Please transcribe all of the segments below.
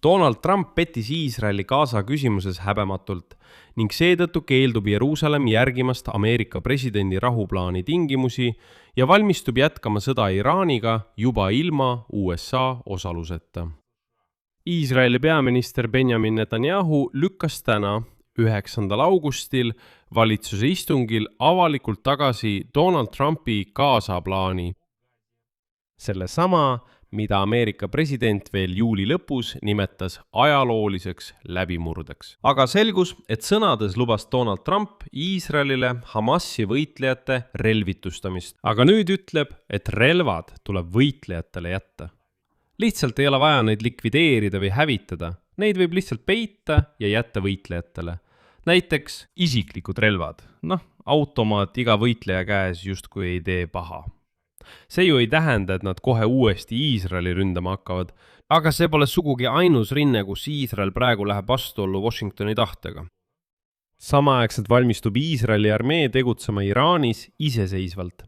Donald Trump pettis Iisraeli Gaza küsimuses häbematult ning seetõttu keeldub Jeruusalemm järgimast Ameerika presidendi rahuplaani tingimusi ja valmistub jätkama sõda Iraaniga juba ilma USA osaluseta. Iisraeli peaminister Benjamin Netanyahu lükkas täna 9. augustil valitsuse istungil avalikult tagasi Donald Trumpi Gaza plaani. Selle sama, mida Ameerika president veel juuli lõpus nimetas ajalooliseks läbimurdeks. Aga selgus, et sõnades lubas Donald Trump Iisraelile Hamasi võitlejate relvitustamist. Aga nüüd ütleb, et relvad tuleb võitlejatele jätta. Lihtsalt ei ole vaja neid likvideerida või hävitada. Neid võib lihtsalt peita ja jätta võitlejatele. Näiteks isiklikud relvad. Automaat iga võitleja käes justkui ei tee paha. See ju ei tähenda, et nad kohe uuesti Iisraeli ründama hakkavad, aga see pole sugugi ainus rinne, kus Iisrael praegu läheb vastuollu Washingtoni tahtega. Samaaegselt valmistub Iisraeli armee tegutsema Iraanis iseseisvalt.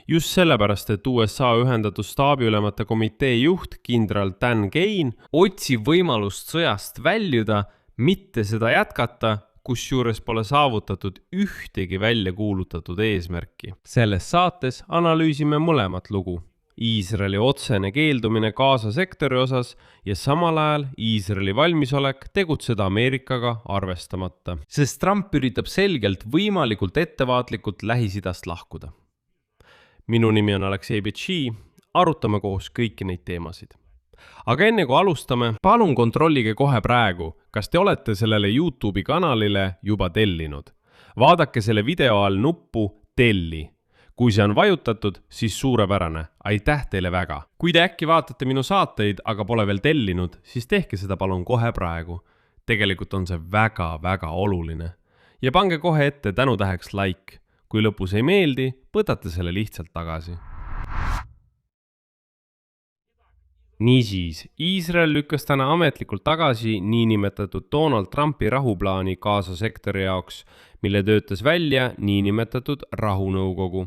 Just sellepärast, et USA ühendatud staabiülemate komitee juht kindral Dan Kane otsib võimalust sõjast väljuda, mitte seda jätkata, kusjuures pole saavutatud ühtegi välja kuulutatud eesmärki. Selles saates analüüsime mõlemat lugu. Iisraeli otsene keeldumine Gaza sektori osas ja samal ajal Iisraeli valmisolek tegutseda Ameerikaga arvestamata. Sest Trump üritab selgelt võimalikult ettevaatlikult Lähis-Idast lahkuda. Minu nimi on Aleksei Betši, arutame koos kõiki neid teemasid. Aga enne kui alustame, palun kontrollige kohe praegu, kas te olete sellele YouTube'i kanalile juba tellinud. Vaadake selle video all nuppu Telli. Kui see on vajutatud, siis suurepärane. Aitäh teile väga. Kui te äkki vaatate minu saateid, aga pole veel tellinud, siis tehke seda palun kohe praegu. Tegelikult on see väga oluline. Ja pange kohe ette tänutäheks like. Kui lõpus ei meeldi, võtate selle lihtsalt tagasi. Niisiis, Iisrael lükkas täna ametlikult tagasi niinimetatud Donald Trumpi rahuplaani Gaza sektori jaoks, mille töötas välja niinimetatud rahunõukogu.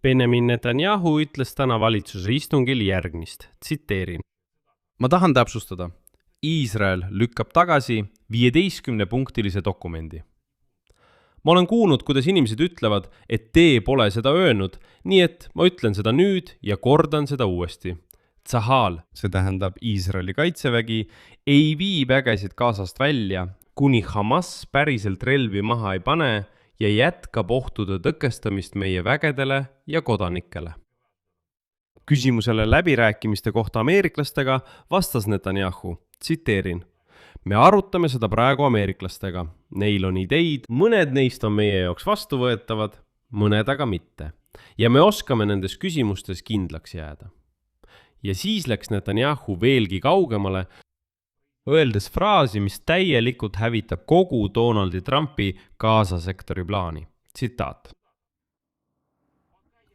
Benjamin Netanyahu ütles täna valitsuse istungil järgmist, tsiteerin. Ma tahan täpsustada. Iisrael lükkab tagasi 15-punktilise dokumendi. Ma olen kuulnud, kuidas inimesed ütlevad, et te pole seda öelnud, nii et ma ütlen seda nüüd ja kordan seda uuesti. Tsahal, see tähendab Iisraeli kaitsevägi, ei vii vägesid Gazast välja, kuni Hamas päriselt relvi maha ei pane ja jätkab ohtude tõkestamist meie vägedele ja kodanikele. Küsimusele läbirääkimiste kohta ameeriklastega vastas Netanyahu, tsiteerin. Me arutame seda praegu ameeriklastega. Neil on ideid, mõned neist on meie jaoks vastuvõetavad, mõned aga mitte. Ja me oskame nendes küsimustes kindlaks jääda. Ja siis läks Netanyahu veelgi kaugemale, öeldes fraasi, mis täielikult hävitab kogu Donald Trumpi Gaza sektori plaani. Tsitaat.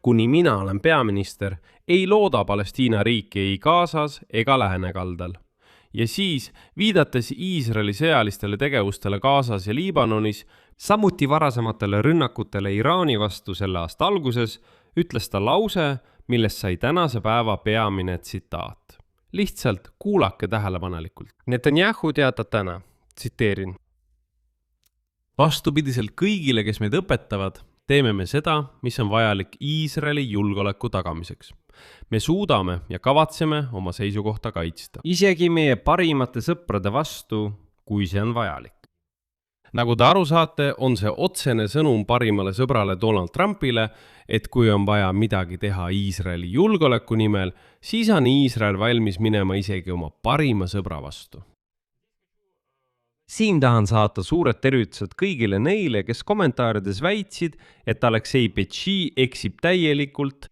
Kuni mina olen peaminister, ei looda Palestiina riiki ei Gazas ega läänekaldal. Ja siis, viidates Iisraeli sõjalistele tegevustele Gazas ja Liibanonis, samuti varasematele rünnakutele Iraani vastu selle aasta alguses, ütles ta lause, millest sai tänase päeva peamine tsitaat. Lihtsalt kuulake tähelepanelikult. Netanyahu teatab täna, tsiteerin. Vastupidiselt kõigile, kes meid õpetavad, teeme me seda, mis on vajalik Iisraeli julgeoleku tagamiseks. Me suudame ja kavatseme oma seisukohta kaitsta. Isegi meie parimate sõprade vastu, kui see on vajalik. Nagu te aru saate, on see otsene sõnum parimale sõbrale Donald Trumpile, et kui on vaja midagi teha Iisraeli julgeoleku nimel, siis on Iisrael valmis minema isegi oma parima sõbra vastu. Siin tahan saata suured tervitused kõigile neile, kes kommentaarides väitsid, et Aleksei Betši eksib täielikult.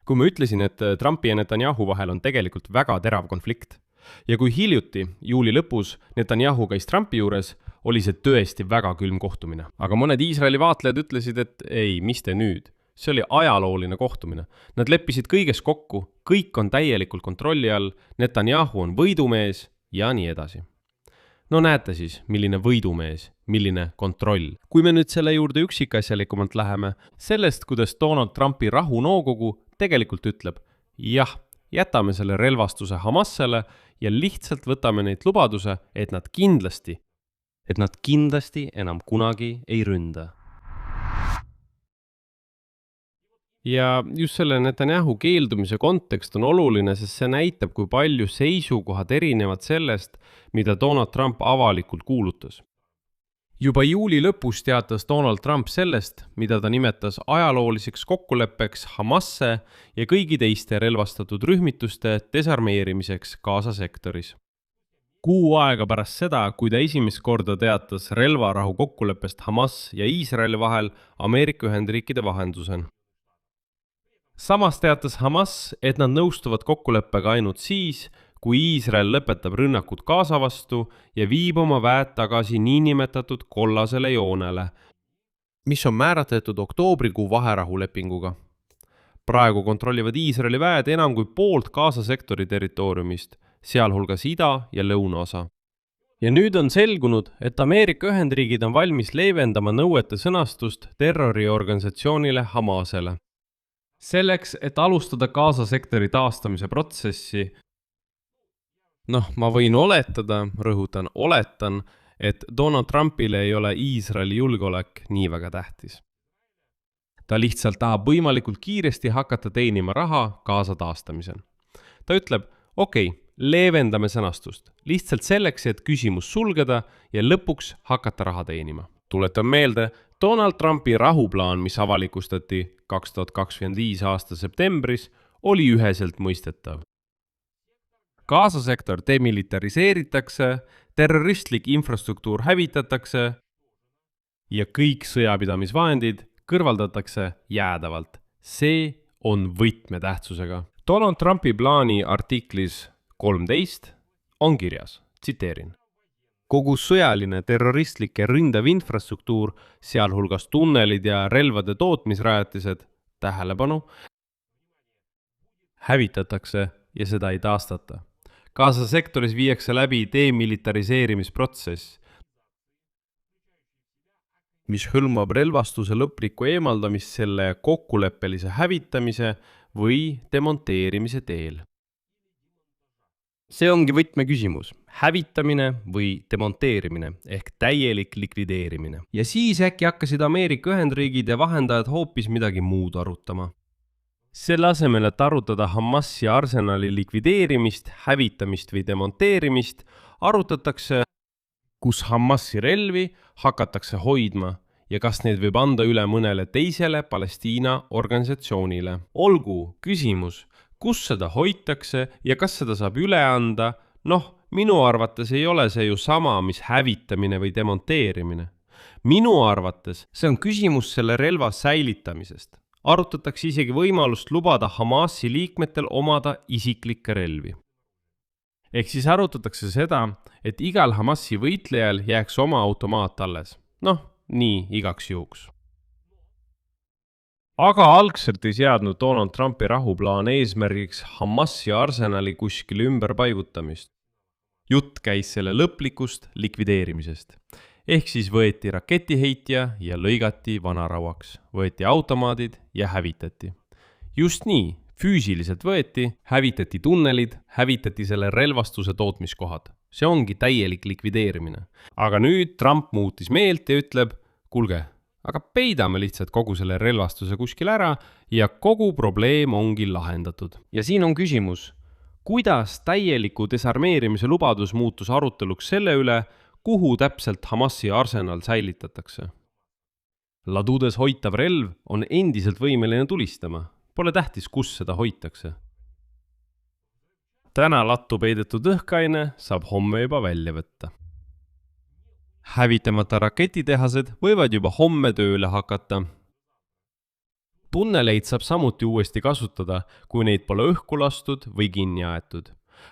Kui ma ütlesin, et Trumpi ja Netanyahu vahel on tegelikult väga terav konflikt. Ja kui hiljuti, juuli lõpus, Netanyahu käis Trumpi juures, oli see tõesti väga külm kohtumine. Aga mõned Iisraeli vaatlejad ütlesid, et ei, mis te nüüd? See oli ajalooline kohtumine. Nad leppisid kõiges kokku, kõik on täielikult kontrolli all, Netanyahu on võidumees ja nii edasi. No näete siis, milline võidumees, milline kontroll. Kui me nüüd selle juurde üksikasjalikumalt läheme, sellest, kuidas Donald Trumpi rahunõukogu tegelikult ütleb, jah, jätame selle relvastuse Hamassele ja lihtsalt võtame neid lubaduse, et nad kindlasti enam kunagi ei ründa. Ja just selle Netanyahu keeldumise kontekst on oluline, sest see näitab, kui palju seisukohad erinevad sellest, mida Donald Trump avalikult kuulutas. Juba juuli lõpus teatas Donald Trump sellest, mida ta nimetas ajalooliseks kokkuleppeks Hamasse ja kõigi teiste relvastatud rühmituste desarmeerimiseks Gaza sektoris. Kuu aega pärast seda, kui ta esimest korda teatas relvarahu kokkuleppest Hamas ja Iisraeli vahel Ameerika Ühendriikide vahendusel. Samas teatas Hamas, et nad nõustuvad kokkuleppega ainult siis, kui Iisrael lõpetab rünnakud Gaza vastu ja viib oma väed tagasi niinimetatud kollasele joonele, mis on määratletud oktoobrikuu vaherahulepinguga. Praegu kontrollivad Iisraeli väed enam kui poolt Gaza sektori territooriumist, sealhulgas ida- ja lõunaosa. Ja nüüd on selgunud, et Ameerika Ühendriigid on valmis leevendama nõuete sõnastust terroriorganisatsioonile Hamasele. Selleks, et alustada Gaza sektori taastamise protsessi, ma võin oletan, et Donald Trumpile ei ole Iisraeli julgeolek nii väga tähtis. Ta lihtsalt tahab võimalikult kiiresti hakata teenima raha Gaza taastamisel. Ta ütleb, leevendame sõnastust, lihtsalt selleks, et küsimus sulgeda ja lõpuks hakata raha teenima. Tuletan meelde, Donald Trumpi rahuplaan, mis avalikustati 2025 aasta septembris, oli üheselt mõistetav. Gaza sektor demilitariseeritakse, terroristlik infrastruktuur hävitatakse ja kõik sõjapidamisvahendid kõrvaldatakse jäädavalt. See on võtmetähtsusega. Donald Trumpi plaani artiklis 13 on kirjas, tsiteerin. Kogu sõjaline terroristlike ründav infrastruktuur, sealhulgas tunnelid ja relvade tootmisrajatised, tähelepanu, hävitatakse ja seda ei taastata. Gaza sektoris viiakse läbi demilitariseerimisprotsess, mis hõlmab relvastuse lõplikku eemaldamist selle kokkuleppelise hävitamise või demonteerimise teel. See ongi võtmeküsimus, hävitamine või demonteerimine ehk täielik likvideerimine. Ja siis äkki hakkasid Ameerika Ühendriigid ja vahendajad hoopis midagi muud arutama. Selle asemel, et arutada Hamasi arsenali likvideerimist, hävitamist või demonteerimist, arutatakse, kus Hamasi relvi hakatakse hoidma ja kas neid võib anda üle mõnele teisele Palestiina organisatsioonile. Olgu küsimus, kus seda hoitakse ja kas seda saab üle anda, minu arvates ei ole see ju sama, mis hävitamine või demonteerimine. Minu arvates see on küsimus selle relva säilitamisest. Arutatakse isegi võimalust lubada Hamasi liikmetel omada isiklikke relvi. Ehk siis arutatakse seda, et igal Hamasi võitlejal jääks oma automaat alles. Nii igaks juhuks. Aga algselt ei seadnud Donald Trumpi rahuplaan eesmärgiks Hamasi arsenali kuskile ümberpaigutamist. Jutt käis selle lõplikust likvideerimisest. Ehk siis võeti raketiheitja ja lõigati vanarauaks, võeti automaadid ja hävitati. Just nii, füüsiliselt võeti, hävitati tunnelid, hävitati selle relvastuse tootmiskohad. See ongi täielik likvideerimine. Aga nüüd Trump muutis meelt ja ütleb, kuulge, aga peidame lihtsalt kogu selle relvastuse kuskil ära ja kogu probleem ongi lahendatud. Ja siin on küsimus, kuidas täieliku desarmeerimise lubadus muutus aruteluks selle üle, kuhu täpselt Hamasi arsenal säilitatakse. Ladudes hoitav relv on endiselt võimeline tulistama. Pole tähtis, kus seda hoitakse. Täna lattu peidetud õhkaine saab homme juba välja võtta. Hävitamata raketitehased võivad juba homme tööle hakata. Tunneleid saab samuti uuesti kasutada, kui neid pole õhku lastud või kinni aetud.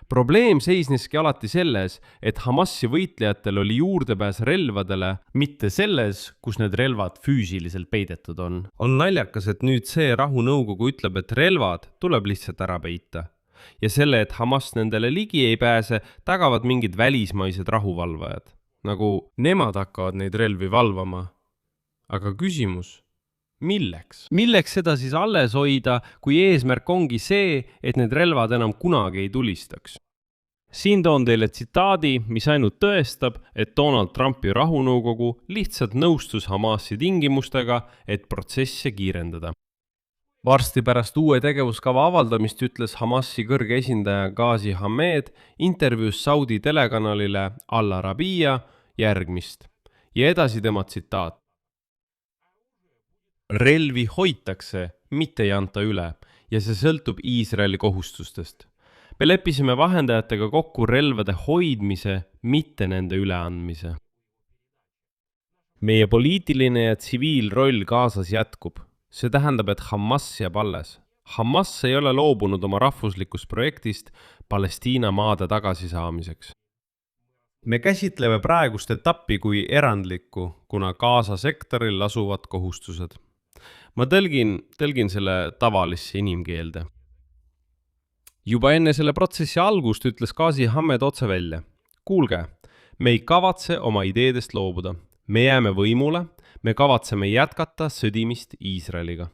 Probleem seisneski alati selles, et Hamasi võitlejatel oli juurdepääs relvadele, mitte selles, kus need relvad füüsiliselt peidetud on. On naljakas, et nüüd see rahunõukogu ütleb, et relvad tuleb lihtsalt ära peita. Ja selle, et Hamas nendele ligi ei pääse, tagavad mingid välismaised rahuvalvajad. Nagu nemad hakkavad neid relvi valvama. Aga küsimus, Milleks? Milleks seda siis alles hoida, kui eesmärk ongi see, et need relvad enam kunagi ei tulistaks? Siin toon teile tsitaadi, mis ainult tõestab, et Donald Trumpi rahunõukogu lihtsalt nõustus Hamasi tingimustega, et protsesse kiirendada. Varsti pärast uue tegevuskava avaldamist ütles Hamasi kõrge esindaja Ghazi Hamid intervjuus Saudi telekanalile Al Arabiya järgmist ja edasi tema tsitaat. Relvi hoitakse, mitte ei anta üle ja see sõltub Iisraeli kohustustest. Me leppisime vahendajatega kokku relvade hoidmise, mitte nende üleandmise. Meie poliitiline ja tsiviilroll Gazas jätkub. See tähendab, et Hamas jääb alles. Hamas ei ole loobunud oma rahvuslikust projektist Palestiina maade tagasisaamiseks. Me käsitleme praegust etappi kui erandlikku, kuna Gaza sektoril asuvad kohustused. Ma tõlgin selle tavalisse inimkeelde. Juba enne selle protsessi algust ütles Ghazi Hamid otse välja. Kuulge, me ei kavatse oma ideedest loobuda. Me jääme võimule, me kavatseme jätkata sõdimist Iisraeliga.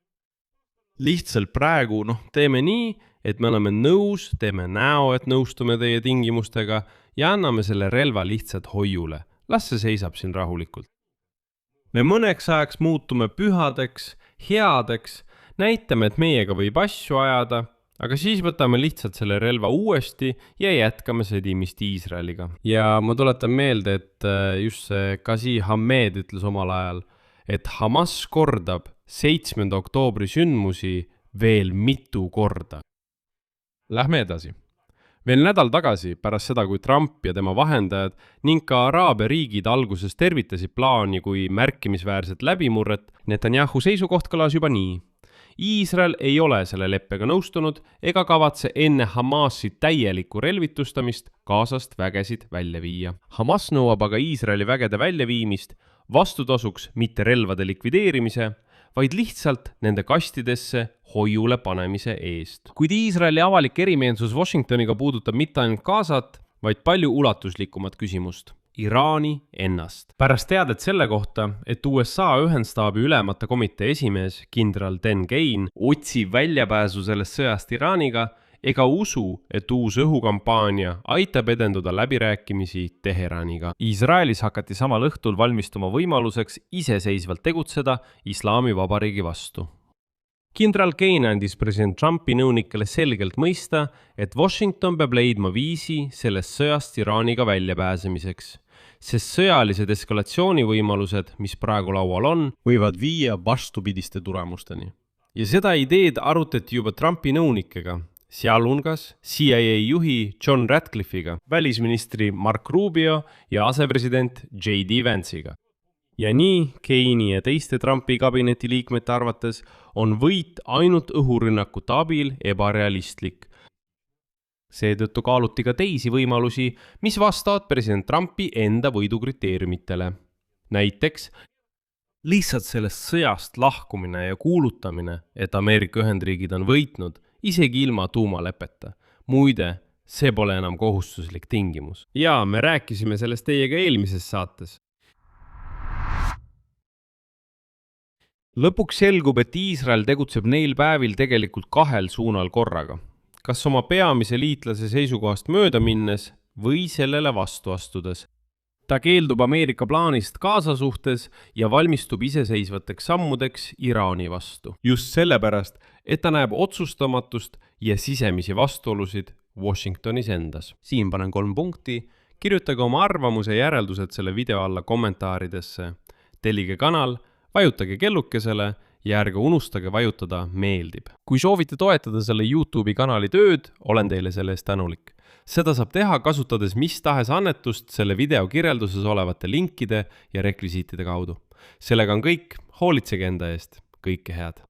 Lihtsalt praegu teeme nii, et me oleme nõus, teeme näo, et nõustume teie tingimustega ja anname selle relva lihtsalt hoiule. Las see seisab siin rahulikult. Me mõneks ajaks muutume pühadeks, headeks, näitame, et meiega võib asju ajada, aga siis võtame lihtsalt selle relva uuesti ja jätkame sõdimist Iisraeliga. Ja ma tuletan meelde, et just see Ghazi Hamid ütles omal ajal, et Hamas kordab 7. oktoobri sündmusi veel mitu korda. Lähme edasi. Veel nädal tagasi, pärast seda, kui Trump ja tema vahendajad ning ka Araabia riigid alguses tervitasid plaani kui märkimisväärset läbimurret, Netanyahu seisukoht kõlas juba nii. Iisrael ei ole selle leppega nõustunud ega kavatse enne Hamasi täielikku relvitustamist Gazast vägesid välja viia. Hamas nõuab aga Iisraeli vägede väljaviimist vastutasuks mitte relvade likvideerimise, vaid lihtsalt nende kastidesse hoiule panemise eest. Kuid Iisraeli avalik erimeelsus Washingtoniga puudutab mitte ainult Gazat, vaid palju ulatuslikumat küsimust. Iraani ennast. Pärast teadet selle kohta, et USA ühendstaabi ülemate komitee esimees kindral Dan Kane otsib väljapääsu sellest sõjast Iraaniga ega usu, et uus õhukampaania aitab edenduda läbirääkimisi Teheraniga. Iisraelis hakati samal õhtul valmistuma võimaluseks iseseisvalt tegutseda Islami Vabariigi vastu. Kindral Kane andis president Trumpi nõunikele selgelt mõista, et Washington peab leidma viisi sellest sõjast Iraaniga väljapääsemiseks, sest sõjalised eskalatsioonivõimalused, mis praegu laual on, võivad viia vastupidiste tulemusteni. Ja seda ideed arutati juba Trumpi nõunikega, sealhulgas CIA juhi John Ratcliffe'iga, välisministri Mark Rubio ja asepresident J.D. Vance'iga. Ja nii Kane'i ja teiste Trumpi kabineti liikmete arvates on võit ainult õhurünnakute abil ebarealistlik. Seetõttu kaaluti ka teisi võimalusi, mis vastavad president Trumpi enda võidukriteeriumitele. Näiteks lihtsalt sellest sõjast lahkumine ja kuulutamine, et Ameerika Ühendriigid on võitnud, isegi ilma tuumalepeta. Muide, see pole enam kohustuslik tingimus. Ja me rääkisime sellest teiega eelmises saates. Lõpuks selgub, et Iisrael tegutseb neil päevil tegelikult kahel suunal korraga. Kas oma peamise liitlase seisukohast mööda minnes või sellele vastu astudes. Ta keeldub Ameerika plaanist Gaza suhtes ja valmistub iseseisvateks sammudeks Iraani vastu. Just sellepärast, et ta näeb otsustamatust ja sisemisi vastuolusid Washingtonis endas. Siin panen 3 punkti. Kirjutage oma arvamuse ja järeldused selle video alla kommentaaridesse. Tellige kanal, vajutage kellukesele ja ärge unustage vajutada meeldib. Kui soovite toetada selle YouTube'i kanali tööd, olen teile selle eest tänulik. Seda saab teha kasutades mis tahes annetust selle video kirjelduses olevate linkide ja rekvisiitide kaudu. Sellega on kõik, hoolitsege enda eest, kõike head.